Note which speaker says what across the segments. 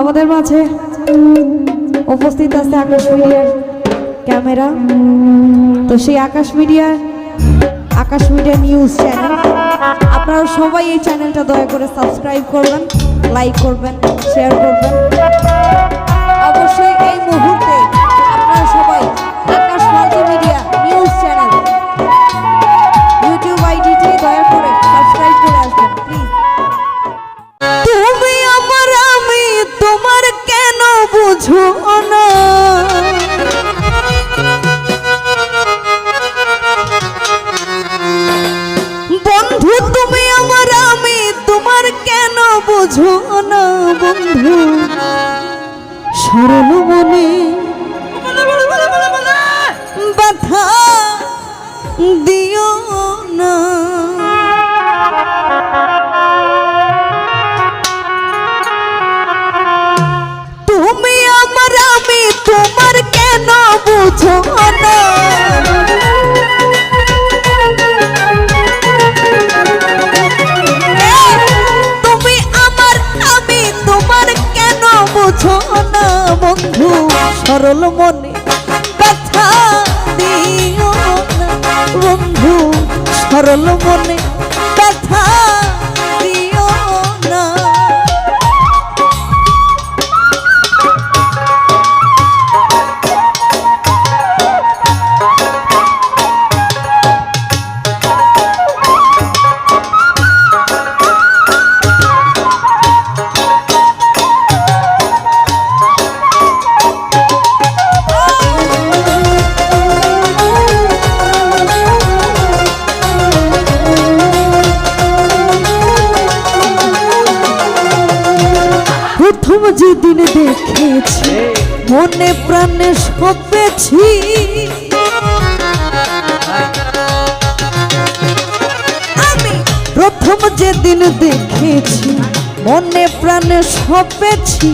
Speaker 1: আমাদের মাঝে উপস্থিত আছে আকাশ মিডিয়ার ক্যামেরা। তো সেই আকাশ মিডিয়া নিউজ চ্যানেল, আপনারা সবাই এই চ্যানেলটা দয়া করে সাবস্ক্রাইব করবেন, লাইক করবেন, শেয়ার করবেন। অবশ্যই এই মুহূর্তে আপনারা সবাই আকাশ মাল্টিমিডিয়া নিউজ চ্যানেল ইউটিউব আইডিটি দয়া করে সাবস্ক্রাইব করে আসবেন প্লিজ। তুমি আমার আমি তোমার কেন বুঝো না, বন্ধু তুমি আমার আমি তোমার কেন বুঝো না, বন্ধু সরল মনে ব্যথা দিও না। তুমি আমার আমি তোমার কেন বুঝো না, তুমি আমার আমি তোমার কেন বুঝো না, বন্ধু সরল মনে ব্যথা দিও না, বন্ধু সরল মনে ব্যথা দিও না। প্রথম যেদিন দেখেছি মনে প্রাণে সপেছি, আমি প্রথম যেদিন দেখেছি মনে প্রাণে সপেছি,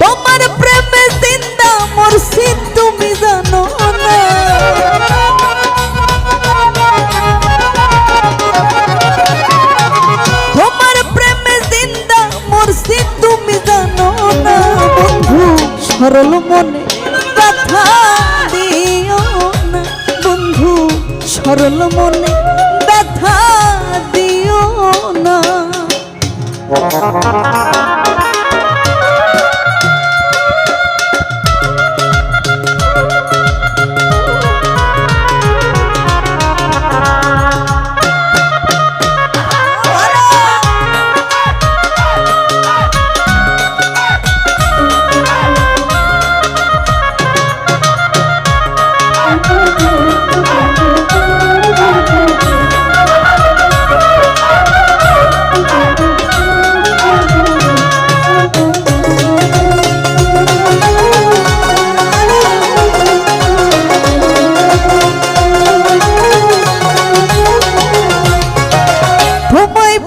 Speaker 1: তোমার প্রেমে জিন্দা মরছি তুমি জানো না। তোমার প্রেমে জিন্দা মরছি তুমি জানো না, বন্ধু সরল মনে ব্যথা দিও না, বন্ধু সরল মনে ব্যথা দিও না।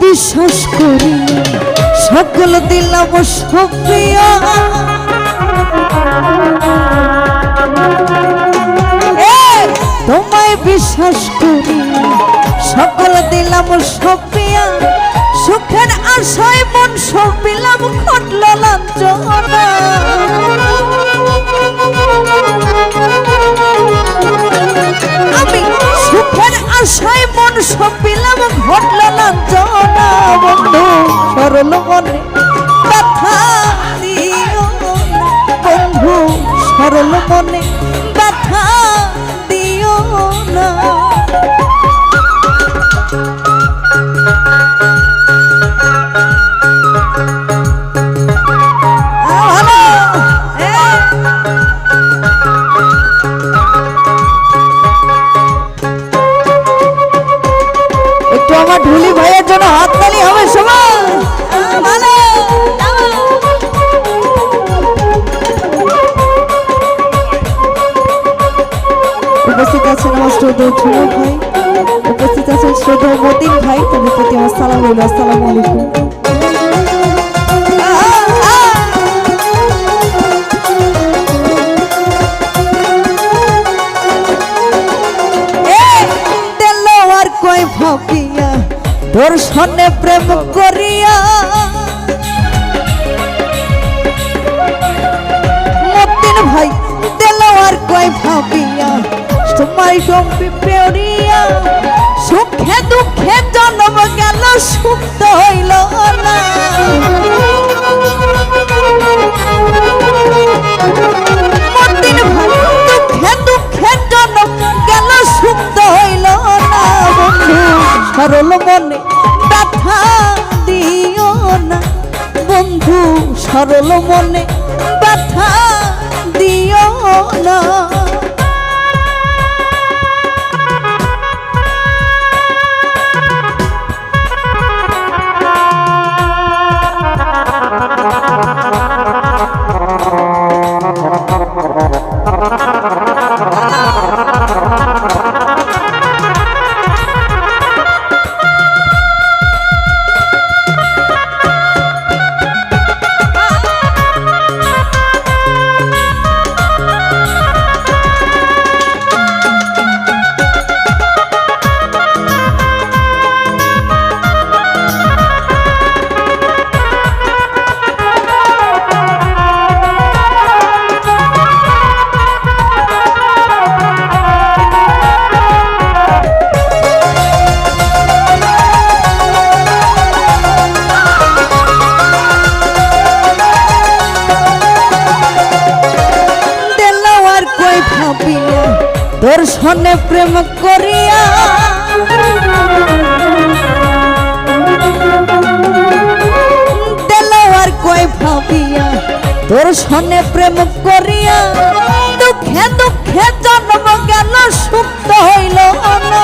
Speaker 1: বিশ্বাস করি সকল দিলাম সপিয়া, তোমায় বিশ্বাস করি সকল দিলাম সপিয়া, সুখের আশায় মন সপিলাম ঘটল লাঞ্ছনা। আমি সুখের আশায় মন সপিলাম ঘটল লাঞ্ছনা, বন্ধু সরল মনে ব্যথা দিও না, বন্ধু সরল মনে ব্যথা দিও না। একটু আমার ঢুলি ভাইয়ের জন্য হাততালি হবে সবাই। কই ভাবিয়া তোমার সম্পি পেরিয়া সুখে দুঃখে জন্ম গেল সুখ তো হইল না মতিন ভাই দুঃখে দুঃখে জন্ম গেল সুখ তো হইল না বন্ধু সরল মনে ব্যথা দিও না বন্ধু সরল মনে ব্যথা দিও না দর্শনে প্রেম করিয়া দেলোয়ার কই ভাবিয়া দর্শনে প্রেম করিয়া দুঃখে দুঃখে জন্ম গেল সুখ তো হইল না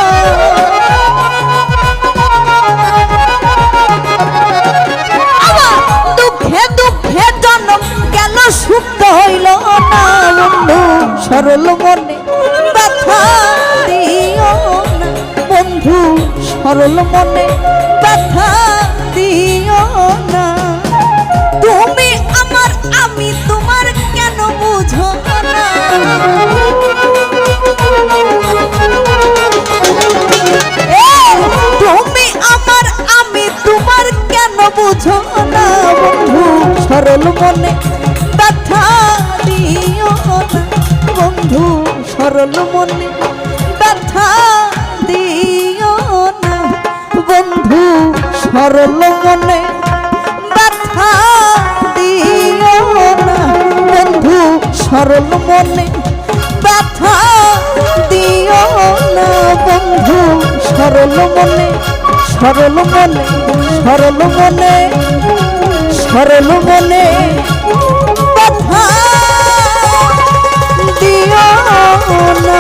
Speaker 1: দুঃখে দুঃখে জন্ম গেল সুখ তো হইল না বন্ধু সরল মনে ব্যথা দিও না বন্ধু সরল মনে ব্যথা দিও না তুমি আমার আমি তোমার কেন বুঝো না তুমি আমার আমি তোমার কেন বুঝো না বন্ধু সরল মনে ব্যথা দিও না বন্ধু সরল মনে ব্যথা দিও না বন্ধু সরল মনে ব্যথা দিও না বন্ধু সরল মনে ব্যথা দিও না বন্ধু সরল মনে সরল মনে সরল মনে সরল মনে ব্যথা দিও না